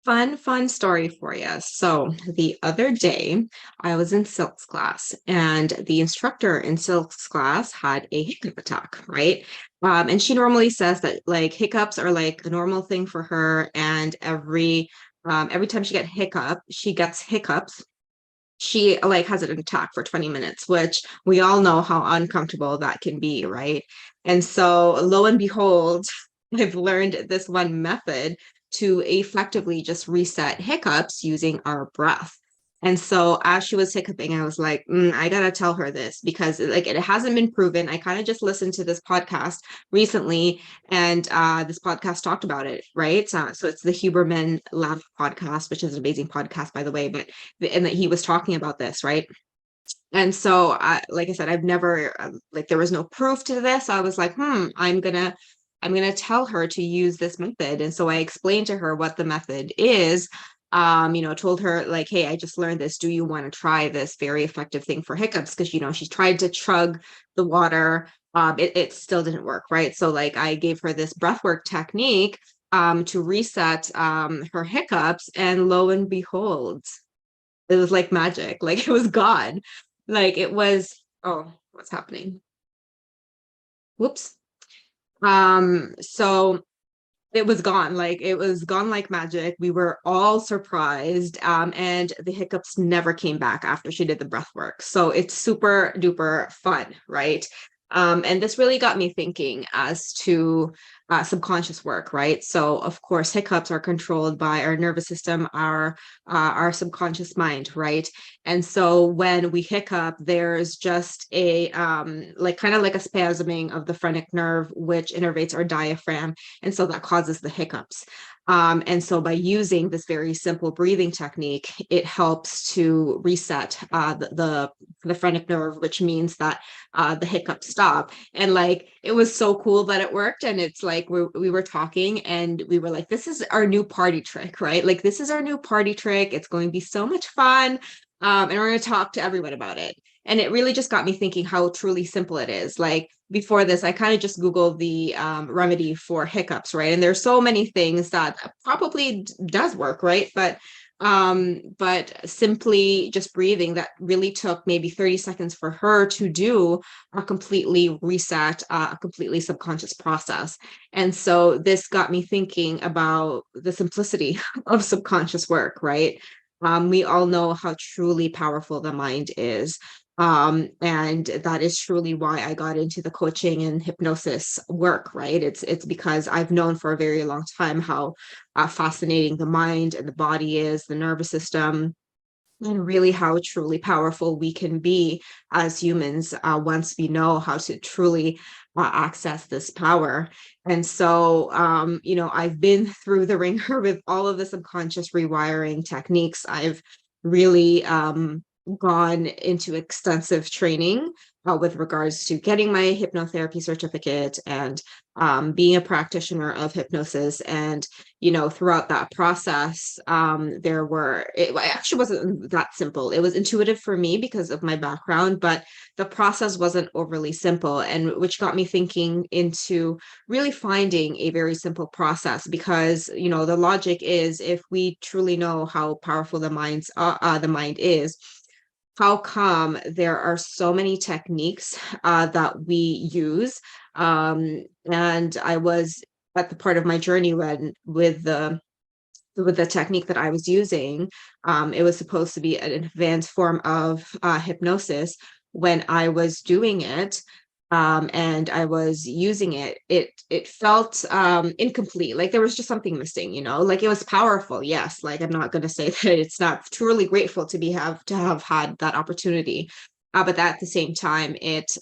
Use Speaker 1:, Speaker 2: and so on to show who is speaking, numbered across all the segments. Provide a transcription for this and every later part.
Speaker 1: Fun story for you. So the other day, I was in Silk's class, and the instructor in Silk's class had a hiccup attack, right? And she normally says that like hiccups are like a normal thing for her, and every time she gets hiccups, she like has an attack for 20 minutes, which we all know how uncomfortable that can be, right? And so lo and behold, I've learned this one method to effectively just reset hiccups using our breath. And so as she was hiccuping, I was like, I gotta tell her this because like it hasn't been proven. I kind of just listened to this podcast recently, and this podcast talked about it, right? So it's the Huberman Lab podcast, which is an amazing podcast, by the way. But and that he was talking about this, right? And so, like I said, I've never like there was no proof to this. So I was like, I'm gonna tell her to use this method. And so I explained to her what the method is. Told her like, hey, I just learned this. Do you want to try this very effective thing for hiccups? Because she tried to chug the water. It still didn't work, right? So like I gave her this breathwork technique to reset her hiccups, and lo and behold, it was like magic. Like it was God. Like it was, oh, what's happening? Whoops. So it was gone. Like it was gone like magic. We were all surprised. And the hiccups never came back after she did the breath work. So it's super duper fun, right? And this really got me thinking as to subconscious work, right? So of course, hiccups are controlled by our nervous system, our subconscious mind, right? And so when we hiccup, there's just a like kind of like a spasming of the phrenic nerve, which innervates our diaphragm, and so that causes the hiccups. And so by using this very simple breathing technique, it helps to reset the phrenic nerve, which means that the hiccups stop. And like it was so cool that it worked. And it's like we were talking and we were like, this is our new party trick, right? Like this is our new party trick. It's going to be so much fun. And we're going to talk to everyone about it. And it really just got me thinking how truly simple it is. Like before this, I kind of just Googled the remedy for hiccups, right? And there's so many things that probably does work, right? But simply just breathing, that really took maybe 30 seconds for her to do a completely reset, a completely subconscious process. And so this got me thinking about the simplicity of subconscious work, right? We all know how truly powerful the mind is. And that is truly why I got into the coaching and hypnosis work, right? It's because I've known for a very long time how fascinating the mind and the body is, the nervous system, and really how truly powerful we can be as humans once we know how to truly access this power. And so, I've been through the ringer with all of the subconscious rewiring techniques. I've really gone into extensive training with regards to getting my hypnotherapy certificate and being a practitioner of hypnosis. And throughout that process, it actually wasn't that simple. It was intuitive for me because of my background, but the process wasn't overly simple, and which got me thinking into really finding a very simple process. Because the logic is, if we truly know how powerful the mind is, how come there are so many techniques that we use? And I was at the part of my journey when with the technique that I was using, it was supposed to be an advanced form of hypnosis. When I was doing it, and I was using it, it felt incomplete. Like there was just something missing, like it was powerful. Yes, like I'm not going to say that it's not truly grateful to have had that opportunity. But at the same time, it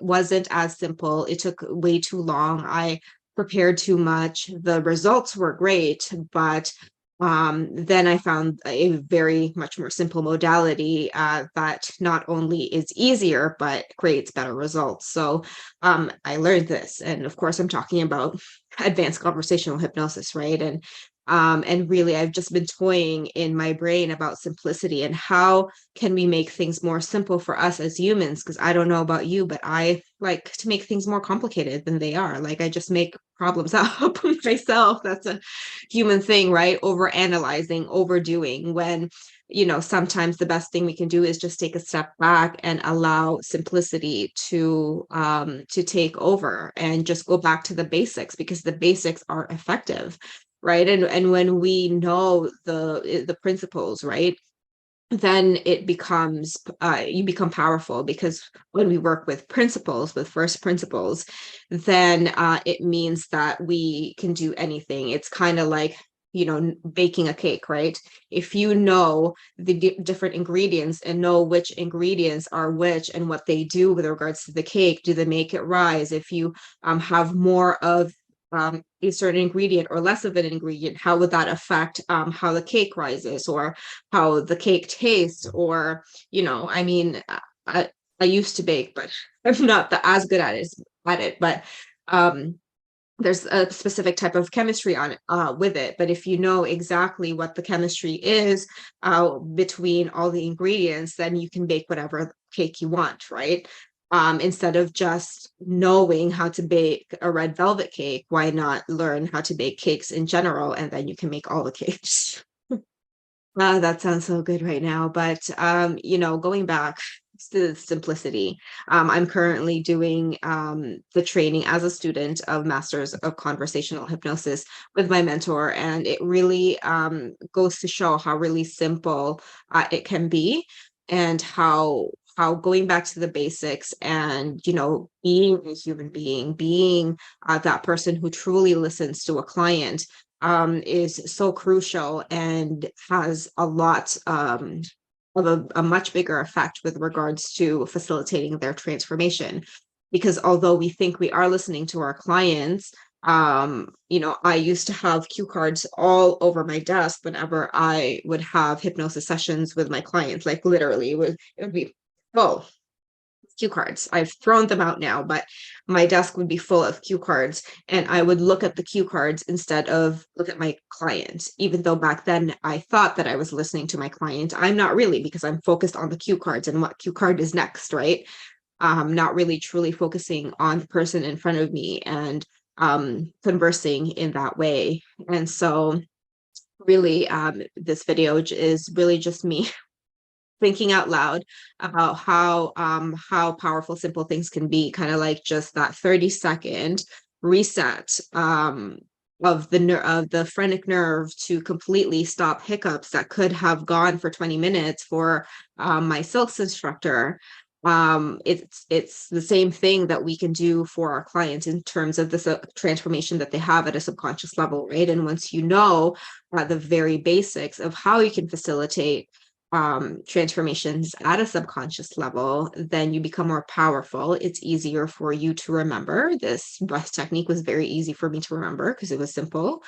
Speaker 1: wasn't as simple. It took way too long. I prepared too much. The results were great, but then I found a very much more simple modality that not only is easier, but creates better results. So I learned this. And of course, I'm talking about advanced conversational hypnosis, right? And really, I've just been toying in my brain about simplicity and how can we make things more simple for us as humans? Because I don't know about you, but I like to make things more complicated than they are. Like I just make problems up myself. That's a human thing, right? Over analyzing, overdoing, when sometimes the best thing we can do is just take a step back and allow simplicity to take over and just go back to the basics, because the basics are effective, right? And when we know the principles, right, then it becomes you become powerful, because when we work with principles, with first principles, then it means that we can do anything. It's kind of like baking a cake, right? If you know the different ingredients and know which ingredients are which and what they do with regards to the cake, do they make it rise? If you have more of a certain ingredient or less of an ingredient, how would that affect how the cake rises, or how the cake tastes? Or I mean, I used to bake, but I'm not as good at it. But there's a specific type of chemistry on it with it. But if you know exactly what the chemistry is between all the ingredients, then you can bake whatever cake you want, right? Instead of just knowing how to bake a red velvet cake, why not learn how to bake cakes in general, and then you can make all the cakes. That sounds so good right now. But going back to simplicity, I'm currently doing the training as a student of Masters of Conversational Hypnosis with my mentor, and it really goes to show how really simple it can be, and how going back to the basics and being a human being that person who truly listens to a client is so crucial, and has a lot of a much bigger effect with regards to facilitating their transformation. Because although we think we are listening to our clients, I used to have cue cards all over my desk whenever I would have hypnosis sessions with my clients. Like literally, it would be full cue cards. I've thrown them out now, but my desk would be full of cue cards, and I would look at the cue cards instead of look at my client. Even though back then I thought that I was listening to my client, I'm not really, because I'm focused on the cue cards and what cue card is next, right? Not really truly focusing on the person in front of me and conversing in that way. And so really, this video is really just me thinking out loud about how powerful simple things can be, kind of like just that 30-second reset of the phrenic nerve to completely stop hiccups that could have gone for 20 minutes for my silks instructor. It's the same thing that we can do for our clients in terms of this transformation that they have at a subconscious level, right? And once you know the very basics of how you can facilitate transformations at a subconscious level, then you become more powerful. It's easier for you to remember. This breath technique was very easy for me to remember because it was simple.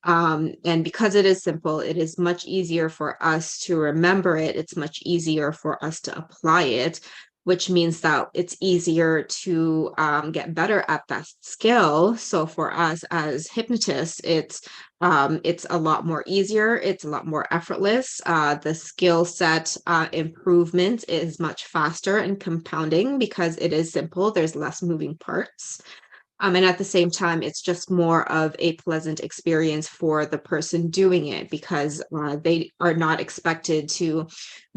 Speaker 1: And because it is simple, it is much easier for us to remember it. It's much easier for us to apply it, which means that it's easier to get better at that skill. So for us as hypnotists, it's a lot more easier. It's a lot more effortless. The skill set improvement is much faster and compounding because it is simple. There's less moving parts. And at the same time, it's just more of a pleasant experience for the person doing it, because they are not expected to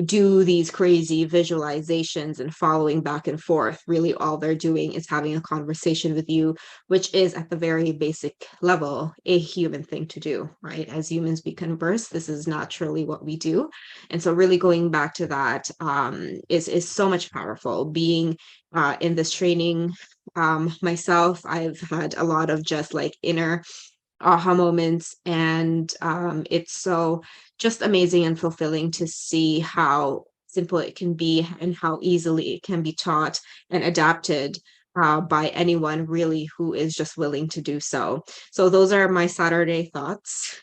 Speaker 1: do these crazy visualizations and following back and forth. Really, all they're doing is having a conversation with you, which is at the very basic level a human thing to do, right? As humans, we converse. This is naturally what we do. And so really going back to that is so much powerful. Being in this training myself, I've had a lot of just like inner aha moments, and it's so just amazing and fulfilling to see how simple it can be and how easily it can be taught and adapted by anyone really who is just willing to do so. So those are my Saturday thoughts.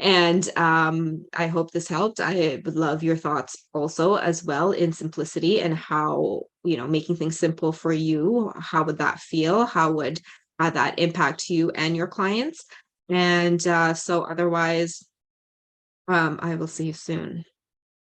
Speaker 1: And I hope this helped. I would love your thoughts also as well in simplicity, and how, making things simple for you, how would that feel? How would that impact you and your clients? And so otherwise, I will see you soon.